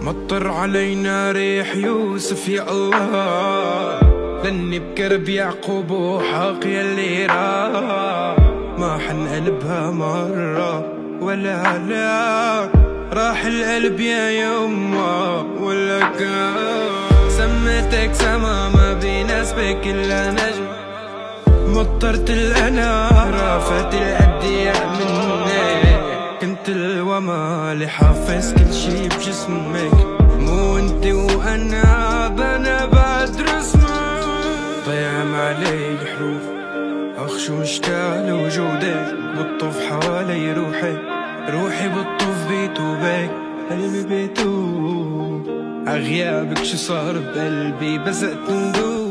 مطر علينا ريح يوسف يا الله، لاني بكرب يعقوب وحاق يلي راح، ما حنقلبها مرة ولا لا، راح القلب يا يما ولا كان. سميتك سما ما بيناسبك إلا نجم، مطرت الأنا رافت الأبديع مني، كنت الوما اللي حافظ كل شي بجسمك، مو انت وانا بنا بعد رسمك. طيعم علي الحروف اخشو مشتاق لوجودك، بطف حوالي روحي، روحي بطف بيتوبك، قلبي بيتوب عغيابك. شو صار بقلبي بزقت ندوب،